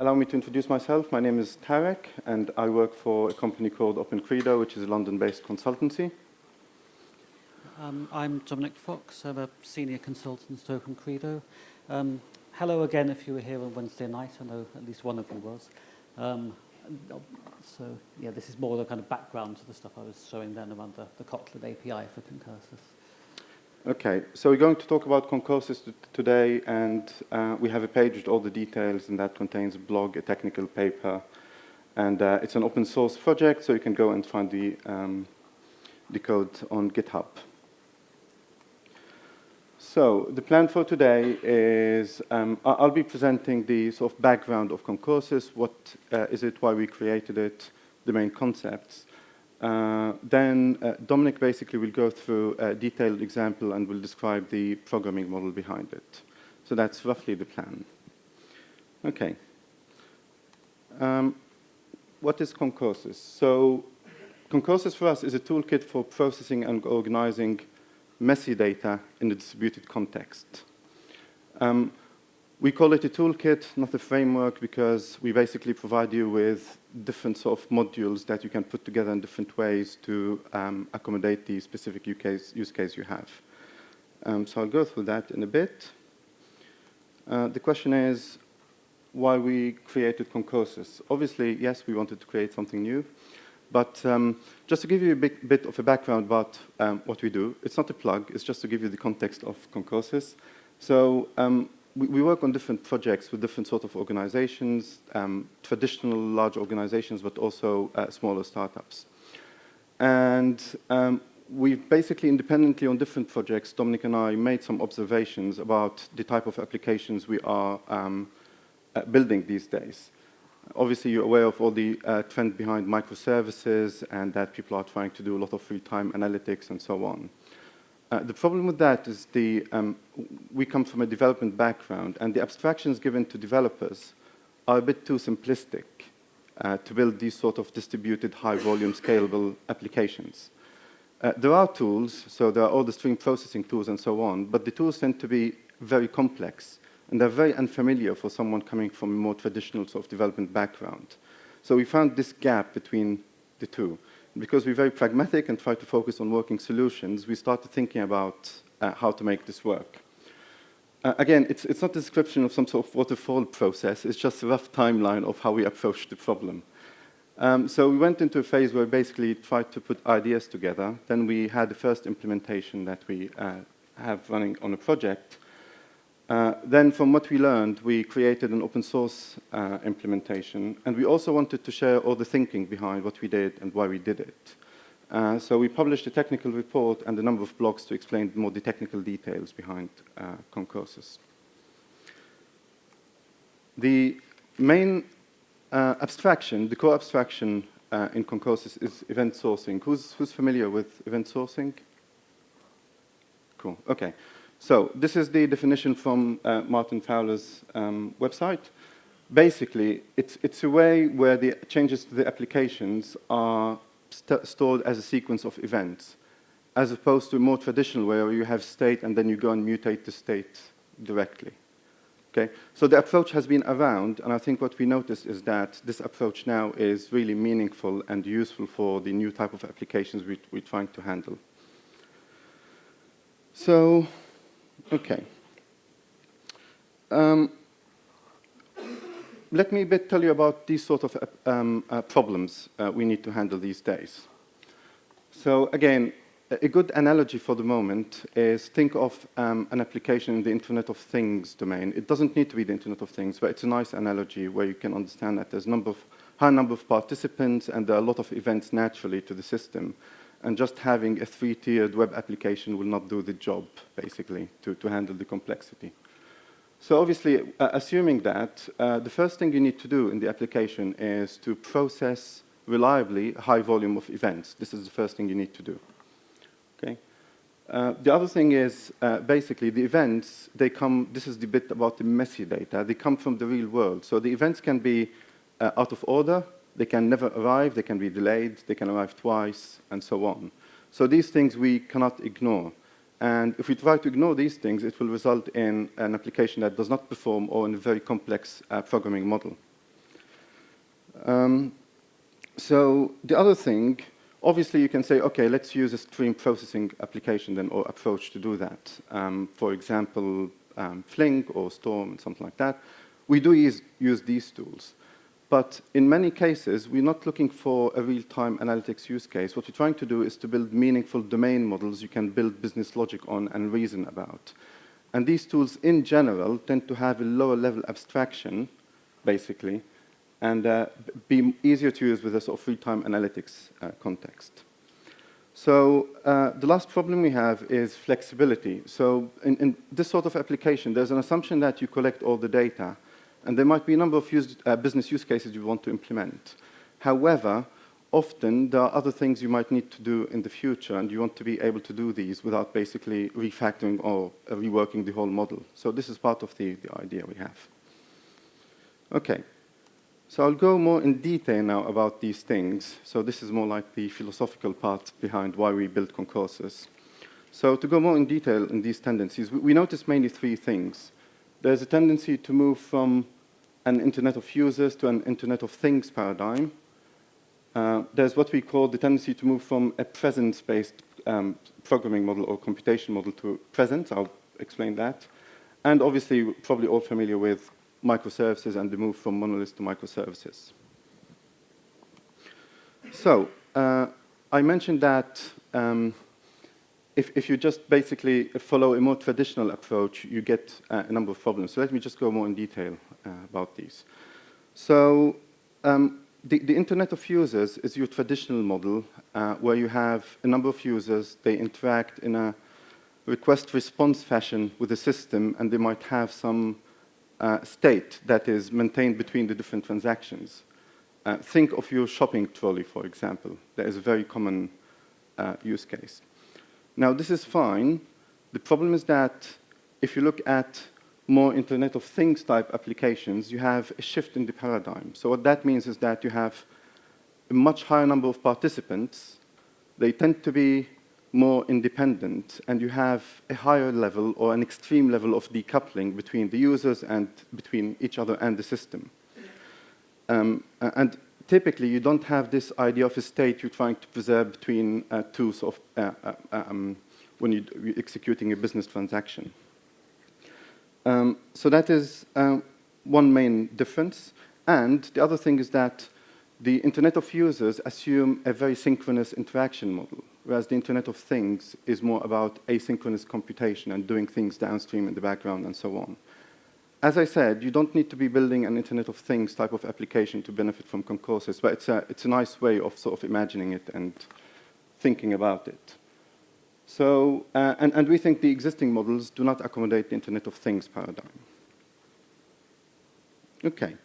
Allow me to introduce myself. My name is Tareq, and I work for a company called OpenCredo, which is a London-based consultancy. I'm Dominic Fox. I'm a senior consultant at OpenCredo. Hello again if you were here on Wednesday night. I know at least one of you was. So, yeah, this is more the kind of background to the stuff I was showing then around the Kotlin API for Concursus. Okay, so we're going to talk about Concursus today, and we have a page with all the details, and that contains a blog, a technical paper, and it's an open source project, so you can go and find the code on GitHub. So the plan for today is I'll be presenting the sort of background of Concursus, what is it, why we created it, the main concepts. Then Dominic basically will go through a detailed example and will describe the programming model behind it. So that's roughly the plan. Okay. What is Concursus? So Concursus for us is a toolkit for processing and organizing messy data in a distributed context. We call it a toolkit, not a framework, because we basically provide you with different sort of modules that you can put together in different ways to accommodate the specific use case you have. So I'll go through that in a bit. The question is why we created Concursus. Obviously, yes, we wanted to create something new, but just to give you a bit of a background about what we do, it's not a plug, it's just to give you the context of Concursus. So we work on different projects with different sort of organizations, traditional large organizations, but also smaller startups. And we've basically independently on different projects, Dominic and I made some observations about the type of applications we are building these days. Obviously, you're aware of all the trend behind microservices and that people are trying to do a lot of real-time analytics and so on. The problem with that is we come from a development background, and the abstractions given to developers are a bit too simplistic to build these sort of distributed, high-volume, scalable applications. There are tools, so there are all the stream processing tools and so on, but the tools tend to be very complex, and they're very unfamiliar for someone coming from a more traditional sort of development background. So we found this gap between the two. Because we're very pragmatic and try to focus on working solutions, we started thinking about how to make this work. Again, it's not a description of some sort of waterfall process, it's just a rough timeline of how we approached the problem. So we went into a phase where we basically tried to put ideas together. Then we had the first implementation that we have running on a project. Then from what we learned, we created an open source implementation, and we also wanted to share all the thinking behind what we did and why we did it. So we published a technical report and a number of blogs to explain more the technical details behind Concursus. The main abstraction, the core abstraction in Concursus is event sourcing. Who's familiar with event sourcing? Cool, okay. So this is the definition from Martin Fowler's website. Basically, it's a way where the changes to the applications are stored as a sequence of events, as opposed to a more traditional way where you have state and then you go and mutate the state directly. Okay? So the approach has been around, and I think what we noticed is that this approach now is really meaningful and useful for the new type of applications we're trying to handle. So, okay. Let me tell you about these sort of problems we need to handle these days. So again, a good analogy for the moment is think of an application in the Internet of Things domain. It doesn't need to be the Internet of Things, but it's a nice analogy where you can understand that there's a high number of participants and there are a lot of events naturally to the system. And just having a three-tiered web application will not do the job, basically, to handle the complexity. So obviously, assuming that, the first thing you need to do in the application is to process reliably a high volume of events. This is the first thing you need to do. Okay? The other thing is, basically, the events, this is the bit about the messy data, they come from the real world. So the events can be out of order, They can never arrive, they can be delayed, they can arrive twice, and so on. So these things we cannot ignore. And if we try to ignore these things, it will result in an application that does not perform or in a very complex programming model. So the other thing, obviously you can say, okay, let's use a stream processing application then, or approach to do that. For example, Flink or Storm and something like that. We do use these tools. But in many cases, we're not looking for a real-time analytics use case. What we're trying to do is to build meaningful domain models you can build business logic on and reason about. And these tools, in general, tend to have a lower-level abstraction, basically, and be easier to use with a sort of real-time analytics context. So the last problem we have is flexibility. So in this sort of application, there's an assumption that you collect all the data, and there might be a number of business use cases you want to implement. However, often there are other things you might need to do in the future, and you want to be able to do these without basically refactoring or reworking the whole model. So this is part of the idea we have. Okay. So I'll go more in detail now about these things. So this is more like the philosophical part behind why we built Concursus. So to go more in detail in these tendencies, we notice mainly three things. There's a tendency to move from an Internet of Users to an Internet of Things paradigm. There's what we call the tendency to move from a presence-based programming model or computation model to presence. I'll explain that. And obviously, we're probably all familiar with microservices and the move from monoliths to microservices. So I mentioned that if you just basically follow a more traditional approach, you get a number of problems. So let me just go more in detail about these. So the Internet of Users is your traditional model where you have a number of users, they interact in a request-response fashion with the system, and they might have some state that is maintained between the different transactions. Think of your shopping trolley, for example. That is a very common use case. Now, this is fine. The problem is that if you look at more Internet of Things type applications, you have a shift in the paradigm. So what that means is that you have a much higher number of participants. They tend to be more independent, and you have a higher level or an extreme level of decoupling between the users and between each other and the system. And typically, you don't have this idea of a state you're trying to preserve between two sort of, when you're executing a business transaction. So that is one main difference. And the other thing is that the Internet of Users assume a very synchronous interaction model, whereas the Internet of Things is more about asynchronous computation and doing things downstream in the background and so on. As I said, you don't need to be building an Internet of Things type of application to benefit from Concursus, but it's a nice way of sort of imagining it and thinking about it. So, and we think the existing models do not accommodate the Internet of Things paradigm. Okay.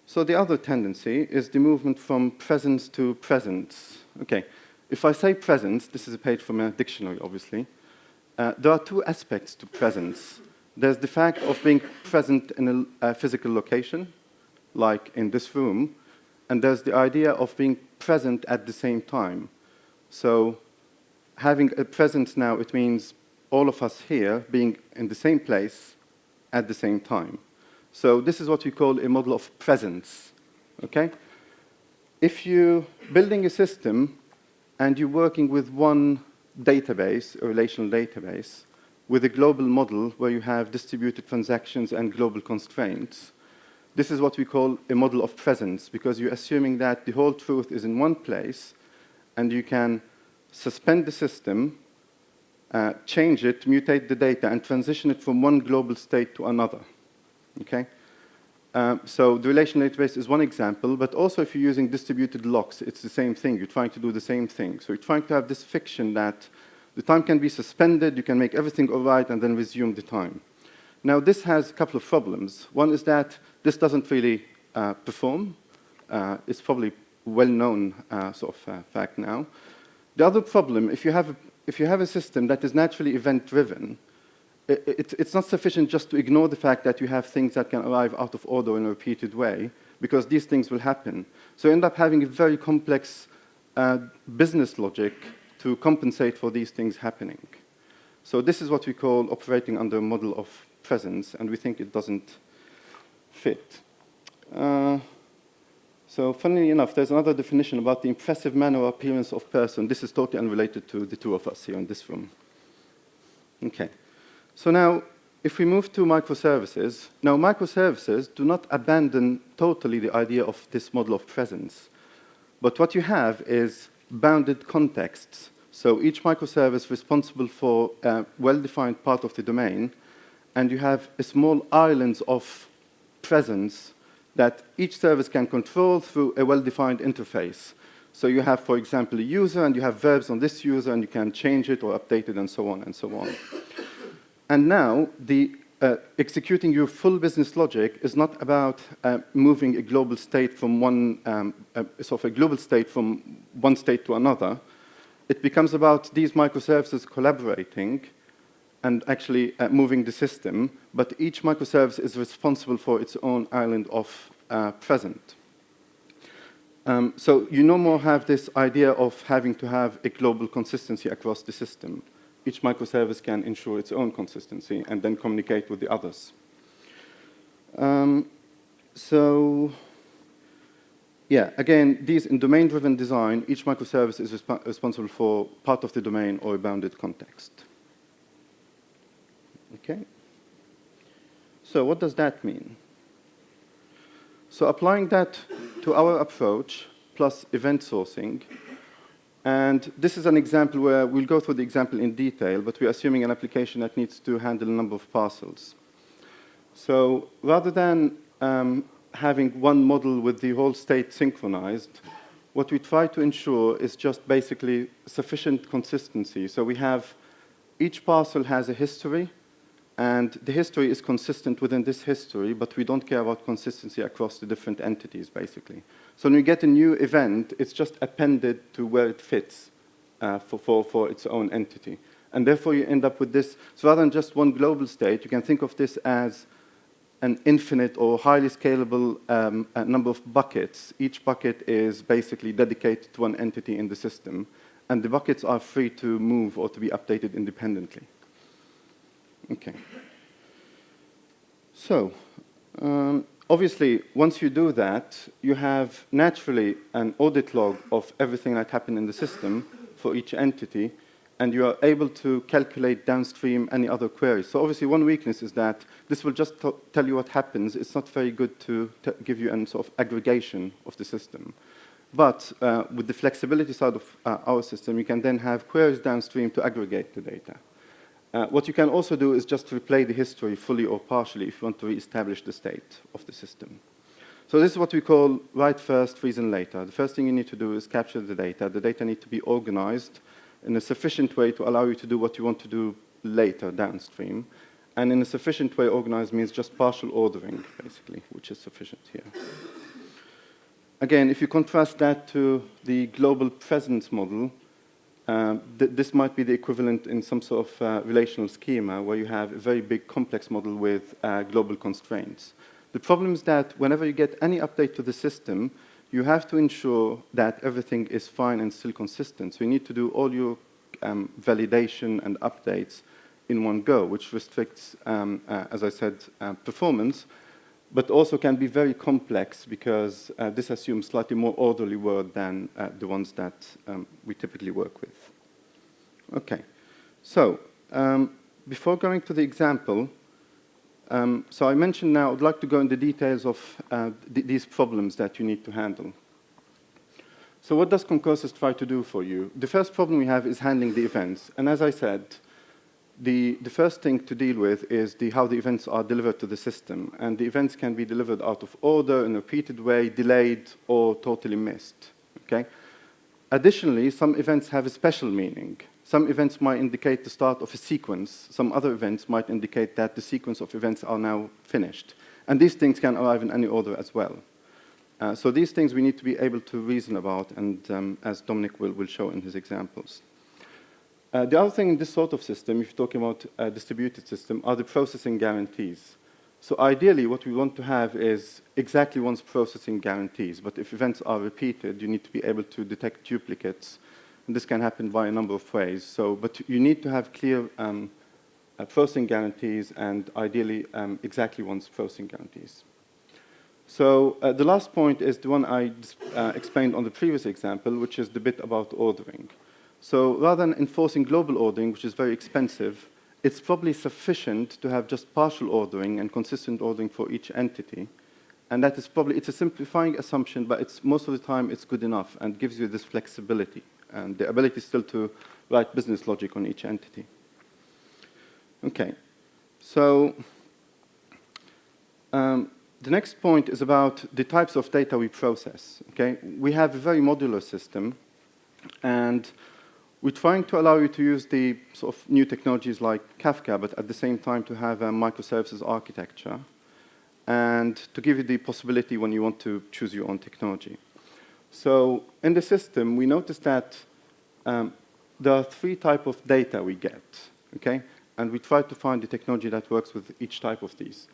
So the other tendency is the movement from presence to presence. Okay. If I say presence, this is a page from a dictionary, obviously. There are two aspects to presence. There's the fact of being present in a physical location, like in this room, and there's the idea of being present at the same time. So having a presence now, it means all of us here being in the same place at the same time. So this is what we call a model of presence, okay? If you're building a system and you're working with one database, a relational database, with a global model where you have distributed transactions and global constraints, this is what we call a model of presence, because you're assuming that the whole truth is in one place, and you can suspend the system, change it, mutate the data, and transition it from one global state to another. Okay? So the relational database is one example, but also if you're using distributed locks, it's the same thing. You're trying to do the same thing. So you're trying to have this fiction that the time can be suspended, you can make everything all right, and then resume the time. Now, this has a couple of problems. One is that this doesn't really perform. It's probably well-known sort of fact now. The other problem, if you have a system that is naturally event-driven, it's not sufficient just to ignore the fact that you have things that can arrive out of order in a repeated way, because these things will happen. So you end up having a very complex business logic to compensate for these things happening. So this is what we call operating under a model of presence, and we think it doesn't fit. So funnily enough, there's another definition about the impressive manner or appearance of person. This is totally unrelated to the two of us here in this room. Okay. So now, if we move to microservices, now microservices do not abandon totally the idea of this model of presence. But what you have is bounded contexts. So each microservice responsible for a well-defined part of the domain, and you have a small islands of presence that each service can control through a well-defined interface. So you have, for example, a user, and you have verbs on this user, and you can change it or update it, and so on and so on. And now, executing your full business logic is not about moving a global state from one state to another. It becomes about these microservices collaborating and actually moving the system, but each microservice is responsible for its own island of present. So you no more have this idea of having to have a global consistency across the system. Each microservice can ensure its own consistency and then communicate with the others. So yeah, again, these in domain-driven design, each microservice is responsible for part of the domain or a bounded context. Okay. So what does that mean? So applying that to our approach, plus event sourcing, and this is an example where we'll go through the example in detail, but we're assuming an application that needs to handle a number of parcels. So rather than having one model with the whole state synchronized, what we try to ensure is just basically sufficient consistency. So we have, each parcel has a history, and the history is consistent within this history, but we don't care about consistency across the different entities, basically. So when we get a new event, it's just appended to where it fits for its own entity. And therefore, you end up with this. So rather than just one global state, you can think of this as an infinite or highly scalable number of buckets. Each bucket is basically dedicated to one entity in the system, and the buckets are free to move or to be updated independently. Okay. So, obviously, once you do that, you have naturally an audit log of everything that happened in the system for each entity, and you are able to calculate downstream any other queries. So obviously, one weakness is that this will just tell you what happens. It's not very good to give you a sort of aggregation of the system. But with the flexibility side of our system, you can then have queries downstream to aggregate the data. What you can also do is just replay the history fully or partially if you want to reestablish the state of the system. So this is what we call write first, reason later. The first thing you need to do is capture the data. The data need to be organized in a sufficient way to allow you to do what you want to do later downstream. And in a sufficient way, organized means just partial ordering, basically, which is sufficient here. Again, if you contrast that to the global presence model, this might be the equivalent in some sort of relational schema where you have a very big complex model with global constraints. The problem is that whenever you get any update to the system, you have to ensure that everything is fine and still consistent. So you need to do all your validation and updates in one go, which restricts, as I said, performance, but also can be very complex because this assumes slightly more orderly work than the ones that we typically work with. Okay, so before going to the example, so I mentioned now I'd like to go into details of these problems that you need to handle. So what does Concursus try to do for you? The first problem we have is handling the events. And as I said, the first thing to deal with is how the events are delivered to the system. And the events can be delivered out of order, in a repeated way, delayed, or totally missed. Okay? Additionally, some events have a special meaning. Some events might indicate the start of a sequence. Some other events might indicate that the sequence of events are now finished. And these things can arrive in any order as well. So these things we need to be able to reason about, and as Dominic will show in his examples. The other thing in this sort of system, if you're talking about a distributed system, are the processing guarantees. So ideally, what we want to have is exactly once processing guarantees. But if events are repeated, you need to be able to detect duplicates. And this can happen by a number of ways. So, but you need to have clear processing guarantees and ideally exactly once processing guarantees. So the last point is the one I explained on the previous example, which is the bit about ordering. So rather than enforcing global ordering, which is very expensive, it's probably sufficient to have just partial ordering and consistent ordering for each entity. And that is probably, it's a simplifying assumption, but it's, most of the time it's good enough and gives you this flexibility and the ability still to write business logic on each entity. Okay, so the next point is about the types of data we process. Okay, we have a very modular system, and we're trying to allow you to use the sort of new technologies like Kafka, but at the same time to have a microservices architecture, and to give you the possibility when you want to choose your own technology. So in the system, we noticed that there are 3 types of data we get. Okay, and we try to find the technology that works with each type of these.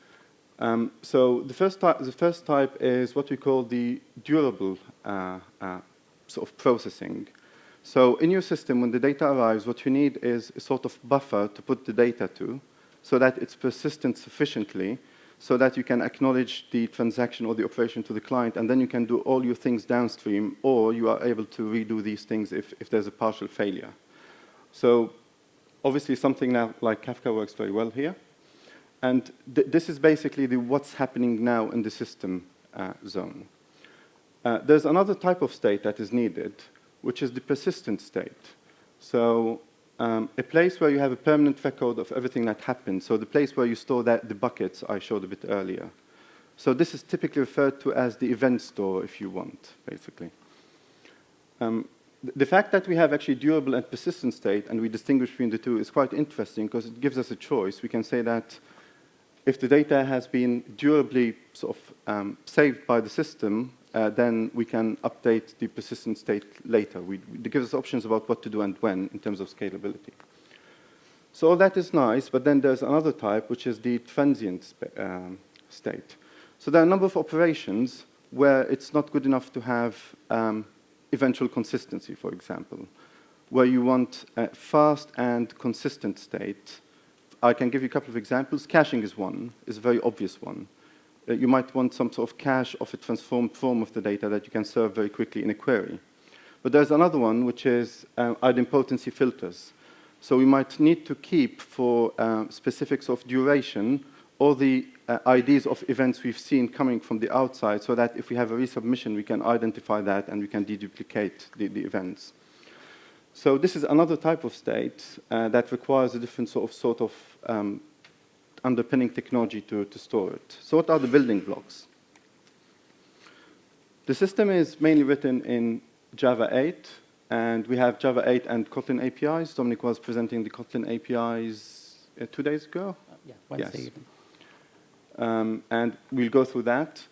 So the first type is what we call the durable sort of processing. So in your system, when the data arrives, what you need is a sort of buffer to put the data to, so that it's persistent sufficiently, so that you can acknowledge the transaction or the operation to the client, and then you can do all your things downstream, or you are able to redo these things if there's a partial failure. So obviously something now like Kafka works very well here. And this is basically the what's happening now in the system zone. There's another type of state that is needed, which is the persistent state. So a place where you have a permanent record of everything that happened. So the place where you store the buckets I showed a bit earlier. So this is typically referred to as the event store, if you want, basically. The fact that we have actually durable and persistent state, and we distinguish between the two, is quite interesting because it gives us a choice. We can say that if the data has been durably sort of saved by the system, then we can update the persistent state later. It gives us options about what to do and when in terms of scalability. So all that is nice, but then there's another type, which is the transient state. So there are a number of operations where it's not good enough to have eventual consistency, for example, where you want a fast and consistent state. I can give you a couple of examples. Caching is one, is a very obvious one. You might want some sort of cache of a transformed form of the data that you can serve very quickly in a query. But there's another one, which is idempotency filters. So we might need to keep for specifics of duration all the IDs of events we've seen coming from the outside, so that if we have a resubmission, we can identify that and we can deduplicate the events. So this is another type of state that requires a different sort of underpinning technology to store it. So what are the building blocks? The system is mainly written in Java 8, and we have Java 8 and Kotlin APIs. Dominic was presenting the Kotlin APIs 2 days ago? Yeah, Wednesday evening. And we'll go through that.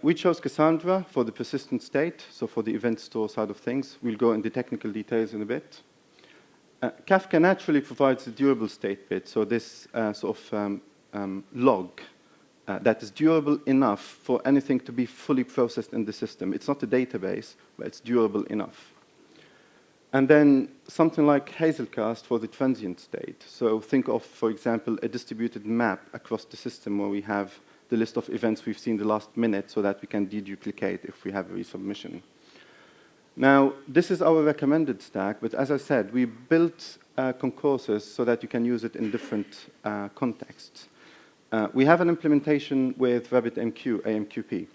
We chose Cassandra for the persistent state, so for the event store side of things. We'll go into technical details in a bit. Kafka naturally provides the durable state bit, so this sort of log that is durable enough for anything to be fully processed in the system. It's not a database, but it's durable enough. And then something like Hazelcast for the transient state. So think of, for example, a distributed map across the system where we have the list of events we've seen the last minute so that we can deduplicate if we have a resubmission. Now, this is our recommended stack, but as I said, we built Concursus so that you can use it in different contexts. We have an implementation with RabbitMQ, AMQP.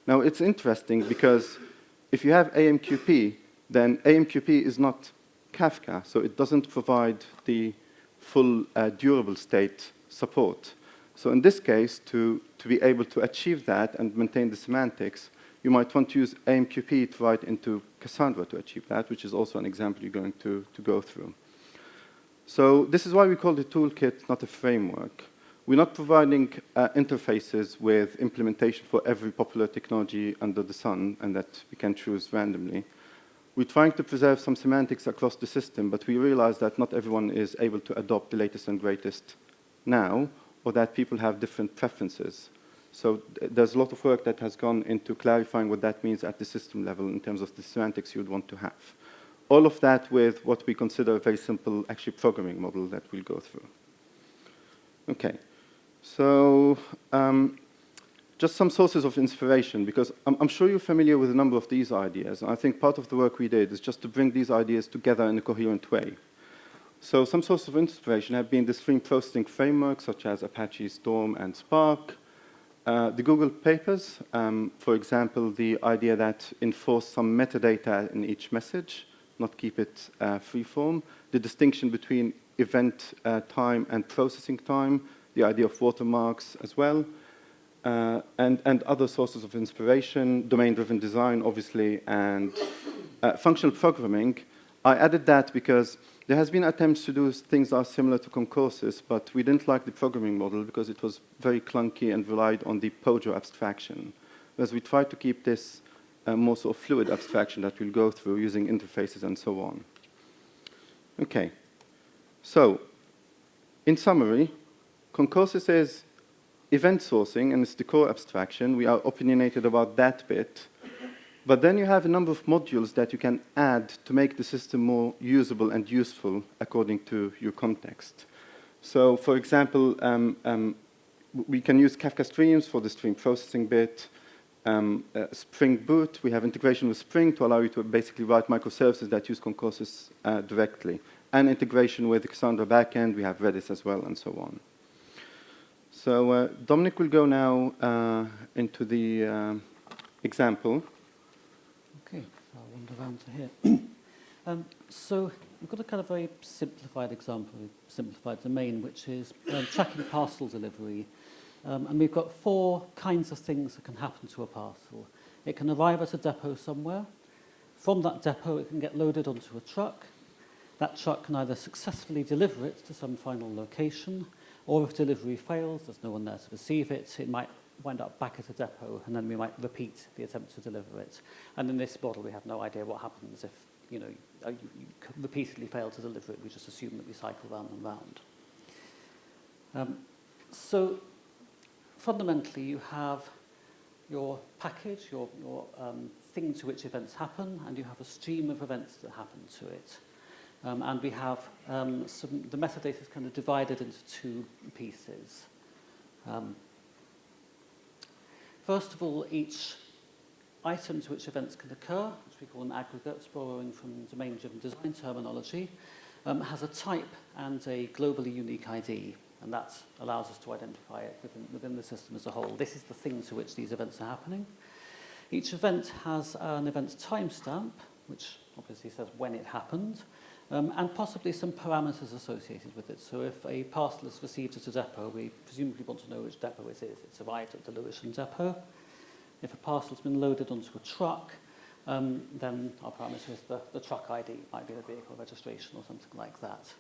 Now, it's interesting because if you have AMQP, then AMQP is not Kafka, so it doesn't provide the full durable state support. So in this case, to be able to achieve that and maintain the semantics, you might want to use AMQP to write into Cassandra to achieve that, which is also an example you're going to go through. So this is why we call it a toolkit, not a framework. We're not providing interfaces with implementation for every popular technology under the sun and that we can choose randomly. We're trying to preserve some semantics across the system, but we realize that not everyone is able to adopt the latest and greatest now, or that people have different preferences. So there's a lot of work that has gone into clarifying what that means at the system level in terms of the semantics you'd want to have. All of that with what we consider a very simple, actually, programming model that we'll go through. Okay, so just some sources of inspiration, because I'm sure you're familiar with a number of these ideas. And I think part of the work we did is just to bring these ideas together in a coherent way. So some sources of inspiration have been the stream processing frameworks, such as Apache Storm and Spark. The Google papers, for example, the idea that enforce some metadata in each message, not keep it free-form. The distinction between event time and processing time, the idea of watermarks as well. And other sources of inspiration, domain-driven design, obviously, and functional programming. I added that because there has been attempts to do things that are similar to Concursus, but we didn't like the programming model because it was very clunky and relied on the POJO abstraction. Whereas we tried to keep this more sort of fluid abstraction that we'll go through using interfaces and so on. Okay, so in summary, Concursus is event sourcing, and it's the core abstraction. We are opinionated about that bit. But then you have a number of modules that you can add to make the system more usable and useful according to your context. So, for example, we can use Kafka Streams for the stream processing bit. Spring Boot, we have integration with Spring to allow you to basically write microservices that use Concursus directly. And integration with the Cassandra backend, we have Redis as well, and so on. So Dominic will go now into the example. Okay, so I'll wander around to here. So we've got a kind of very simplified example, simplified domain, which is tracking parcel delivery. And we've got 4 kinds of things that can happen to a parcel. It can arrive at a depot somewhere. From that depot, it can get loaded onto a truck. That truck can either successfully deliver it to some final location, or if delivery fails, there's no one there to receive it, it might wind up back at a depot, and then we might repeat the attempt to deliver it. And in this model, we have no idea what happens if you repeatedly fail to deliver it. We just assume that we cycle round and round. So fundamentally, you have your package, your thing to which events happen, and you have a stream of events that happen to it. And we have the metadata is kind of divided into 2 pieces. First of all, each item to which events can occur, which we call an aggregate, borrowing from domain-driven design terminology, has a type and a globally unique ID, and that allows us to identify it within the system as a whole. This is the thing to which these events are happening. Each event has an event timestamp, which obviously says when it happened, and possibly some parameters associated with it. So if a parcel is received at a depot, we presumably want to know which depot it is. It's arrived at the Lewisham depot. If a parcel's been loaded onto a truck, then our parameter is the truck ID, might be the vehicle registration or something like that.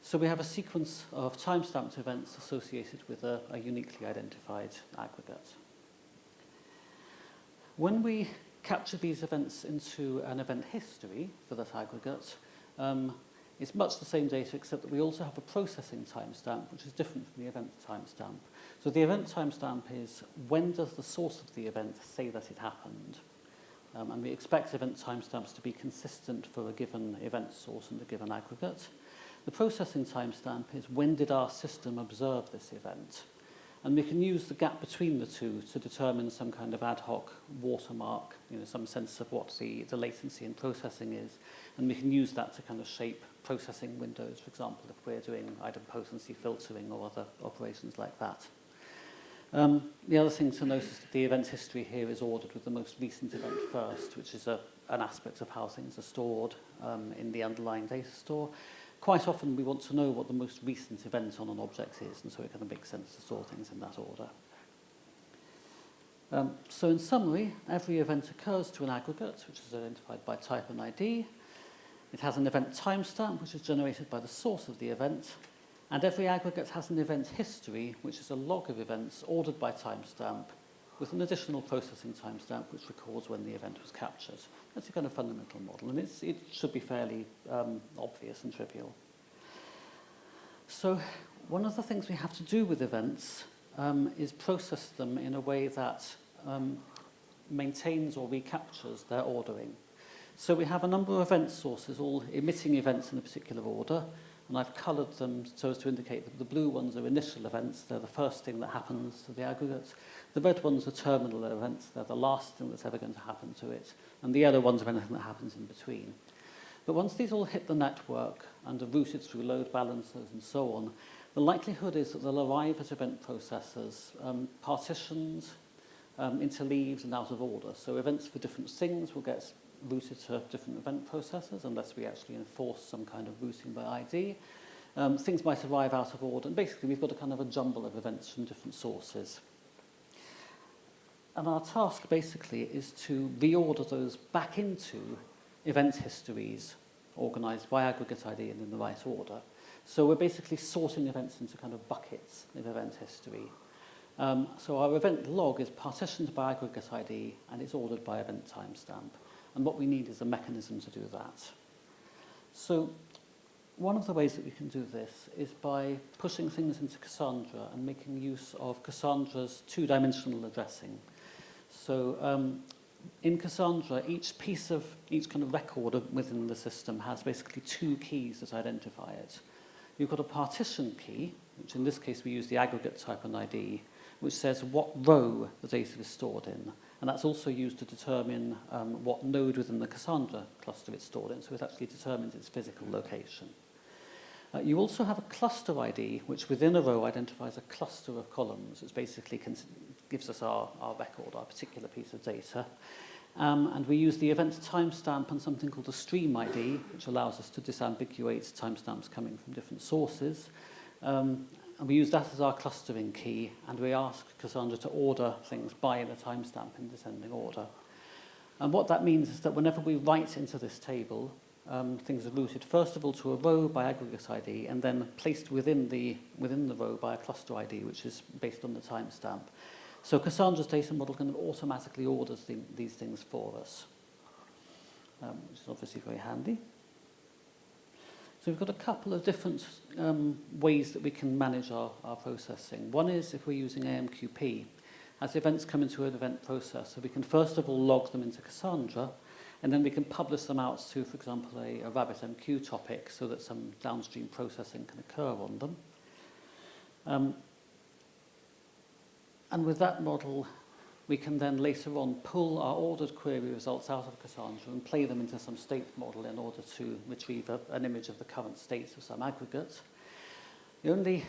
So we have a sequence of timestamped events associated with a uniquely identified aggregate. When we capture these events into an event history for that aggregate, it's much the same data, except that we also have a processing timestamp, which is different from the event timestamp. So the event timestamp is when does the source of the event say that it happened? And we expect event timestamps to be consistent for a given event source and a given aggregate. The processing timestamp is when did our system observe this event? And we can use the gap between the two to determine some kind of ad hoc watermark, some sense of what the latency in processing is. And we can use that to kind of shape processing windows, for example, if we're doing idempotency filtering or other operations like that. The other thing to notice is that the event history here is ordered with the most recent event first, which is an aspect of how things are stored in the underlying data store. Quite often we want to know what the most recent event on an object is, and so it kind of makes sense to store things in that order. So in summary, every event occurs to an aggregate, which is identified by type and ID. It has an event timestamp, which is generated by the source of the event. And every aggregate has an event history, which is a log of events ordered by timestamp, with an additional processing timestamp, which records when the event was captured. That's a kind of fundamental model, and it should be fairly obvious and trivial. So one of the things we have to do with events is process them in a way that maintains or recaptures their ordering. So we have a number of event sources, all emitting events in a particular order, and I've coloured them so as to indicate that the blue ones are initial events, they're the first thing that happens to the aggregate. The red ones are terminal events, they're the last thing that's ever going to happen to it, and the yellow ones are anything that happens in between. But once these all hit the network and are routed through load balancers and so on, the likelihood is that they'll arrive at event processors partitioned into leaves and out of order. So events for different things will get routed to different event processors unless we actually enforce some kind of routing by ID. Things might arrive out of order, and basically we've got a kind of a jumble of events from different sources. And our task basically is to reorder those back into event histories organized by aggregate ID and in the right order. So we're basically sorting events into kind of buckets of event history. So our event log is partitioned by aggregate ID and it's ordered by event timestamp. And what we need is a mechanism to do that. So one of the ways that we can do this is by pushing things into Cassandra and making use of Cassandra's two-dimensional addressing. So in Cassandra, each kind of record within the system has basically two keys that identify it. You've got a partition key, which in this case we use the aggregate type and ID, which says what row the data is stored in. And that's also used to determine what node within the Cassandra cluster it's stored in, so it actually determines its physical location. You also have a cluster ID, which within a row identifies a cluster of columns, which basically gives us our record, our particular piece of data. And we use the event timestamp and something called a stream ID, which allows us to disambiguate timestamps coming from different sources. And we use that as our clustering key, and we ask Cassandra to order things by the timestamp in descending order. And what that means is that whenever we write into this table, things are routed first of all to a row by aggregate ID, and then placed within the row by a cluster ID, which is based on the timestamp. So Cassandra's data model kind of automatically orders these things for us, which is obviously very handy. So we've got a couple of different ways that we can manage our processing. One is if we're using AMQP. As events come into an event processor, we can first of all log them into Cassandra, and then we can publish them out to, for example, a RabbitMQ topic so that some downstream processing can occur on them. And with that model, we can then later on pull our ordered query results out of Cassandra and play them into some state model in order to retrieve an image of the current state of some aggregate. The only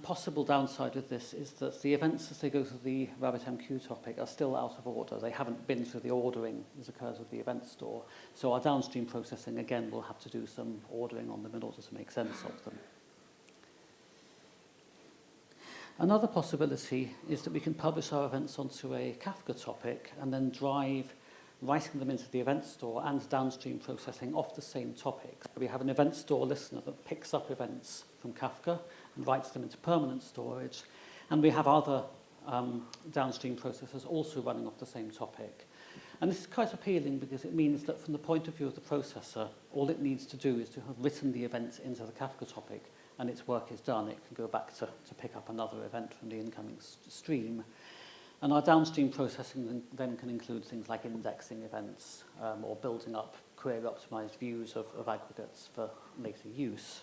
possible downside with this is that the events as they go through the RabbitMQ topic are still out of order. They haven't been through the ordering as occurs with the event store. So our downstream processing, again, will have to do some ordering on them in order to make sense of them. Another possibility is that we can publish our events onto a Kafka topic and then drive writing them into the event store and downstream processing off the same topic. We have an event store listener that picks up events from Kafka and writes them into permanent storage, and we have other downstream processors also running off the same topic. And this is quite appealing because it means that from the point of view of the processor, all it needs to do is to have written the event into the Kafka topic, and its work is done. It can go back to pick up another event from the incoming stream. And our downstream processing then can include things like indexing events or building up query-optimized views of aggregates for later use.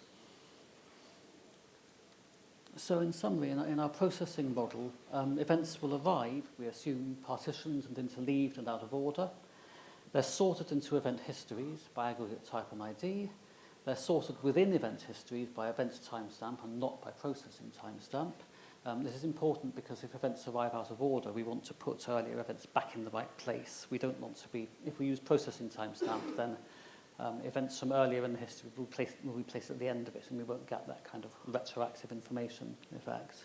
So in summary, in our processing model, events will arrive, we assume, partitioned and interleaved and out of order. They're sorted into event histories by aggregate type and ID. They're sorted within event histories by event timestamp and not by processing timestamp. This is important because if events arrive out of order, we want to put earlier events back in the right place. We don't want to be, if we use processing timestamp, then events from earlier in the history will be placed at the end of it, and we won't get that kind of retroactive information effect.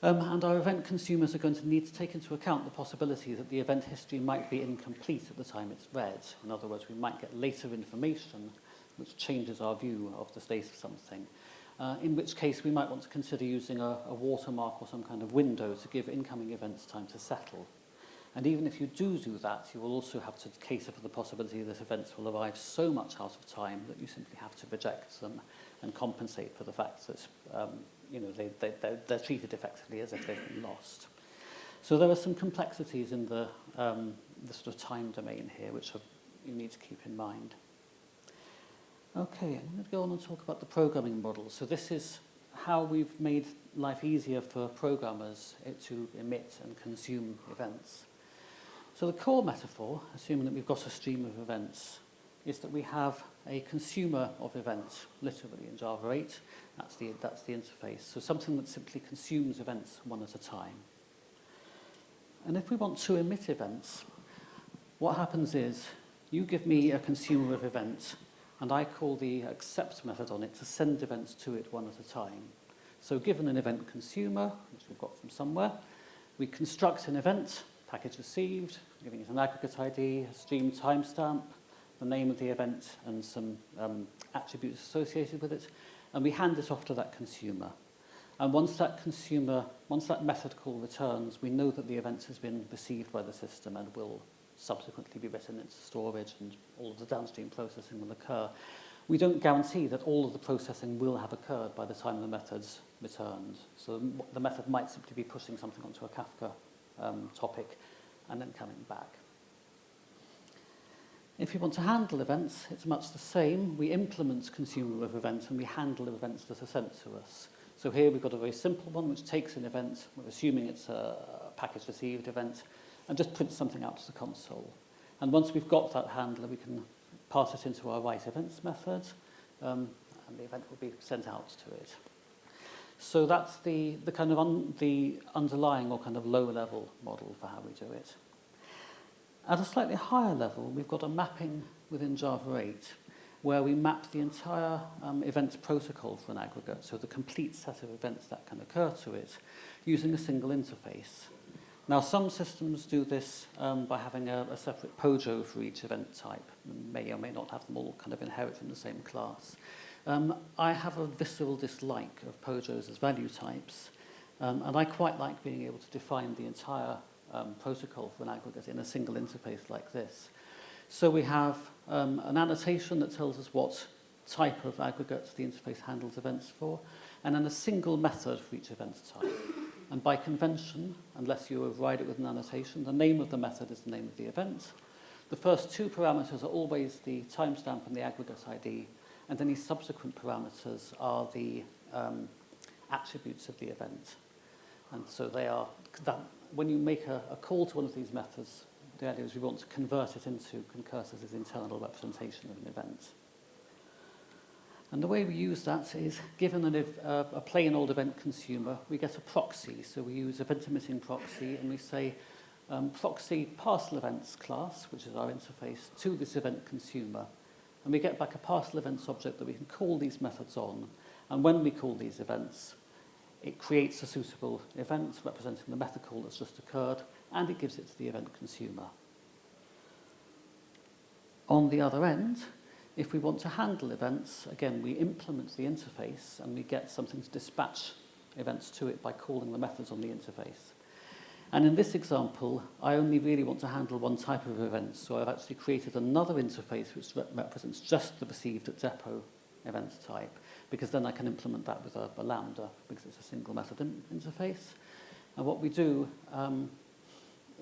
And our event consumers are going to need to take into account the possibility that the event history might be incomplete at the time it's read. In other words, we might get later information which changes our view of the state of something. In which case we might want to consider using a watermark or some kind of window to give incoming events time to settle. And even if you do that, you will also have to cater for the possibility that events will arrive so much out of time that you simply have to reject them and compensate for the fact that they're treated effectively as if they've been lost. So there are some complexities in the sort of time domain here, which you need to keep in mind. Okay, I'm going to go on and talk about the programming model. So this is how we've made life easier for programmers to emit and consume events. So the core metaphor, assuming that we've got a stream of events, is that we have a consumer of events, literally in Java 8. That's the interface. So something that simply consumes events one at a time. And if we want to emit events, what happens is you give me a consumer of events, and I call the accept method on it to send events to it one at a time. So given an event consumer, which we've got from somewhere, we construct an event, package received, giving it an aggregate ID, a stream timestamp, the name of the event, and some attributes associated with it, and we hand it off to that consumer. And once that method call returns, we know that the event has been received by the system and will subsequently be written into storage, and all of the downstream processing will occur. We don't guarantee that all of the processing will have occurred by the time the method's returned. So the method might simply be pushing something onto a Kafka topic and then coming back. If you want to handle events, it's much the same. We implement consumer of events and we handle events that are sent to us. So here we've got a very simple one which takes an event, we're assuming it's a package received event, and just prints something out to the console. And once we've got that handler, we can pass it into our write events method, and the event will be sent out to it. So that's the kind of the underlying or kind of lower level model for how we do it. At a slightly higher level, we've got a mapping within Java 8 where we map the entire events protocol for an aggregate, so the complete set of events that can occur to it, using a single interface. Now, some systems do this by having a separate POJO for each event type, and may or may not have them all kind of inherit from the same class. I have a visceral dislike of POJOs as value types, and I quite like being able to define the entire protocol for an aggregate in a single interface like this. So we have an annotation that tells us what type of aggregate the interface handles events for, and then a single method for each event type. And by convention, unless you override it with an annotation, the name of the method is the name of the event. The first two parameters are always the timestamp and the aggregate ID, and any subsequent parameters are the attributes of the event. And so they are that when you make a call to one of these methods, the idea is we want to convert it into Concursus' internal representation of an event. And the way we use that is, given a plain old event consumer, we get a proxy. So we use event emitting proxy, and we say proxy parcel events class, which is our interface, to this event consumer. And we get back a parcel events object that we can call these methods on. And when we call these events, it creates a suitable event representing the method call that's just occurred, and it gives it to the event consumer. On the other end, if we want to handle events, again, we implement the interface and we get something to dispatch events to it by calling the methods on the interface. And in this example, I only really want to handle one type of event, so I've actually created another interface which represents just the received at depot event type, because then I can implement that with a lambda, because it's a single method interface. And what we do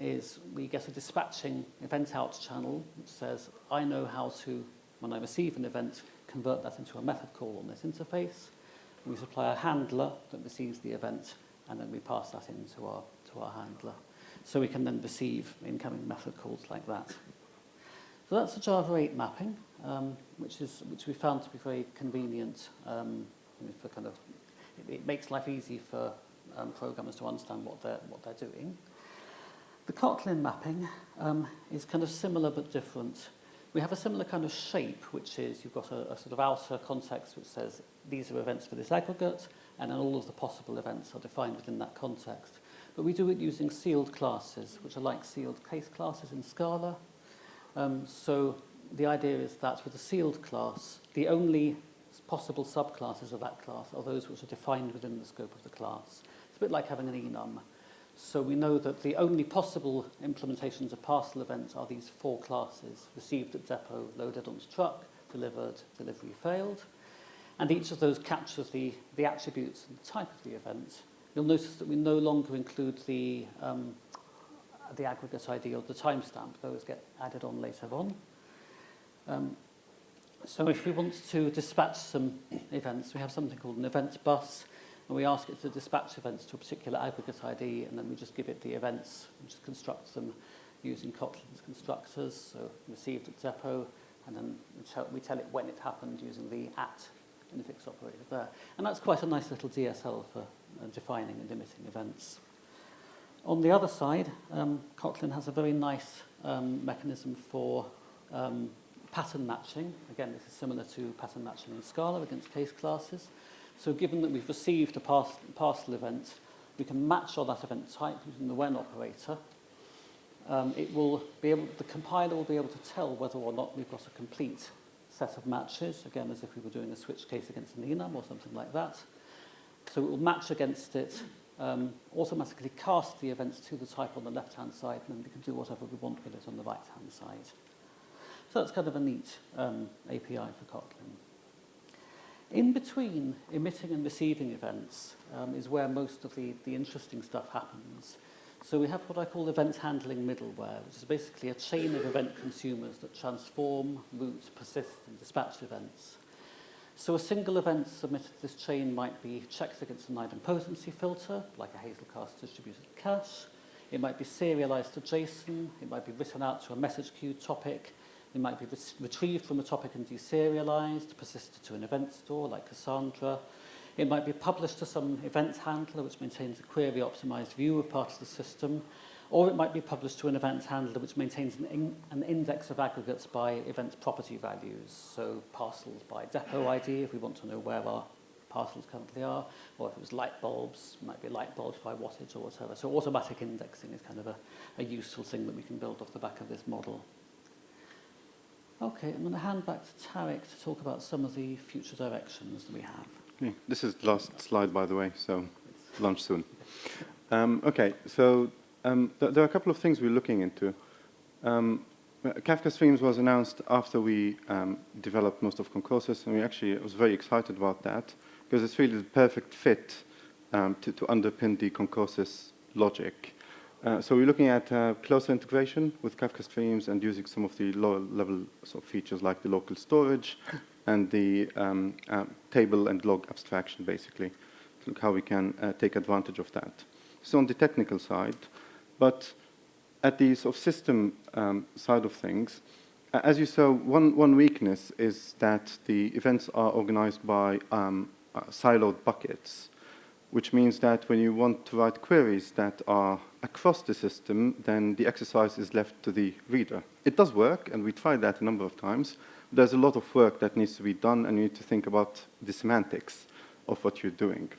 is we get a dispatching event out channel, which says, I know how to, when I receive an event, convert that into a method call on this interface. And we supply a handler that receives the event, and then we pass that into our handler. So we can then receive incoming method calls like that. So that's the Java 8 mapping, which we found to be very convenient for kind of, it makes life easy for programmers to understand what they're doing. The Kotlin mapping is kind of similar but different. We have a similar kind of shape, which is you've got a sort of outer context which says these are events for this aggregate, and then all of the possible events are defined within that context. But we do it using sealed classes, which are like sealed case classes in Scala. So the idea is that with a sealed class, the only possible subclasses of that class are those which are defined within the scope of the class. It's a bit like having an enum. So we know that the only possible implementations of parcel events are these 4 classes: received at depot, loaded onto truck, delivered, delivery failed. And each of those captures the attributes and the type of the event. You'll notice that we no longer include the aggregate ID or the timestamp. Those get added on later on. So if we want to dispatch some events, we have something called an event bus, and we ask it to dispatch events to a particular aggregate ID, and then we just give it the events, and just construct them using Kotlin's constructors. So received at depot, and then we tell it when it happened using the @infix operator there. And that's quite a nice little DSL for defining and emitting events. On the other side, Kotlin has a very nice mechanism for pattern matching. Again, this is similar to pattern matching in Scala against case classes. So given that we've received a parcel event, we can match on that event type using the when operator. The compiler will be able to tell whether or not we've got a complete set of matches, again, as if we were doing a switch case against an enum or something like that. So it will match against it, automatically cast the events to the type on the left-hand side, and then we can do whatever we want with it on the right-hand side. So that's kind of a neat API for Kotlin. In between emitting and receiving events is where most of the interesting stuff happens. So we have what I call event handling middleware, which is basically a chain of event consumers that transform, route, persist, and dispatch events. So a single event submitted to this chain might be checked against an idempotency filter, like a Hazelcast distributed cache. It might be serialized to JSON. It might be written out to a message queue topic. It might be retrieved from a topic and deserialized, persisted to an event store like Cassandra. It might be published to some event handler which maintains a query-optimized view of part of the system, or it might be published to an event handler which maintains an index of aggregates by event property values, so parcels by depot ID if we want to know where our parcels currently are, or if it was light bulbs, it might be light bulbs by wattage or whatever. So automatic indexing is kind of a useful thing that we can build off the back of this model. Okay, I'm going to hand back to Tareq to talk about some of the future directions that we have. Okay. This is the last slide, by the way, so lunch soon. Okay, so there are a couple of things we're looking into. Kafka Streams was announced after we developed most of Concursus, and I was very excited about that, because it's really the perfect fit to underpin the Concursus logic. So we're looking at closer integration with Kafka Streams and using some of the lower-level sort of features like the local storage and the table and log abstraction, basically. Look how we can take advantage of that. So on the technical side, but at the sort of system side of things, as you saw, one weakness is that the events are organized by siloed buckets, which means that when you want to write queries that are across the system, then the exercise is left to the reader. It does work, and we tried that a number of times. There's a lot of work that needs to be done, and you need to think about the semantics of what you're doing.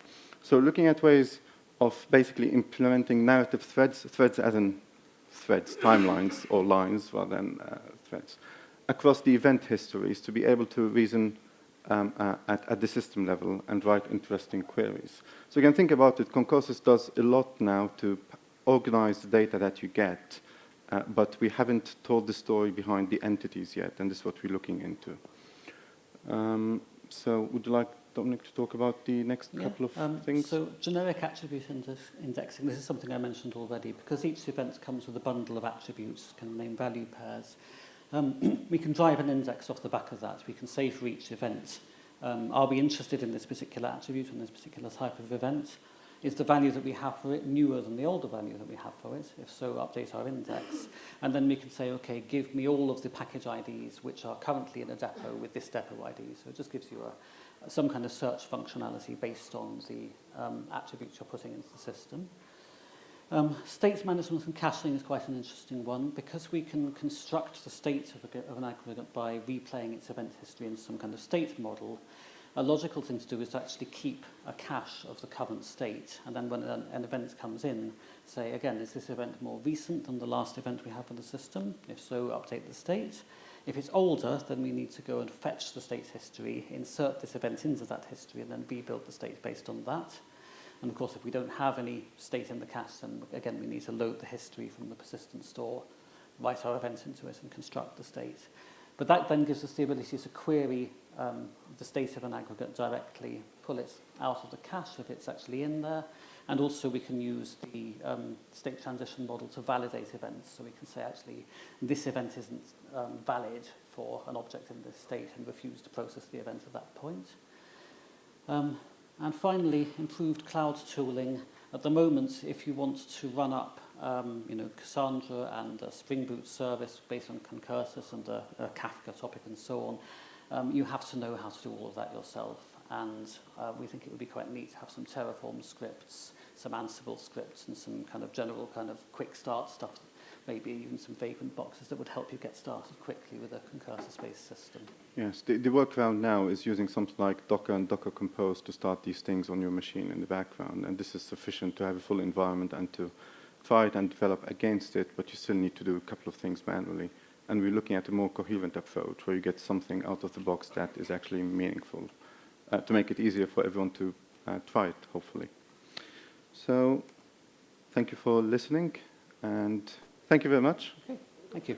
So looking at ways of basically implementing narrative threads as in threads, timelines, or lines rather than threads, across the event histories to be able to reason at the system level and write interesting queries. So you can think about it, Concursus does a lot now to organize the data that you get, but we haven't told the story behind the entities yet, and this is what we're looking into. So would you like Dominic to talk about the next couple of things? So generic attribute indexing, this is something I mentioned already, because each event comes with a bundle of attributes, kind of name value pairs. We can drive an index off the back of that. We can say for each event, are we interested in this particular attribute and this particular type of event? Is the value that we have for it newer than the older value that we have for it? If so, update our index. And then we can say, okay, give me all of the package IDs which are currently in a depot with this depot ID. So it just gives you some kind of search functionality based on the attributes you're putting into the system. State management and caching is quite an interesting one, because we can construct the state of an aggregate by replaying its event history in some kind of state model. A logical thing to do is to actually keep a cache of the current state, and then when an event comes in, say, again, is this event more recent than the last event we have in the system? If so, update the state. If it's older, then we need to go and fetch the state history, insert this event into that history, and then rebuild the state based on that. And of course, if we don't have any state in the cache, then again, we need to load the history from the persistent store, write our event into it, and construct the state. But that then gives us the ability to query the state of an aggregate directly, pull it out of the cache if it's actually in there, and also we can use the state transition model to validate events. So we can say, actually, this event isn't valid for an object in this state and refuse to process the event at that point. And finally, improved cloud tooling. At the moment, if you want to run up Cassandra and a Spring Boot service based on Concursus and a Kafka topic and so on, you have to know how to do all of that yourself. And we think it would be quite neat to have some Terraform scripts, some Ansible scripts, and some kind of general kind of quick start stuff, maybe even some vagrant boxes that would help you get started quickly with a Concursus-based system. Yes, the workaround now is using something like Docker and Docker Compose to start these things on your machine in the background, and this is sufficient to have a full environment and to try it and develop against it, but you still need to do a couple of things manually. And we're looking at a more coherent approach where you get something out of the box that is actually meaningful to make it easier for everyone to try it, hopefully. So thank you for listening, and thank you very much. Okay, thank you.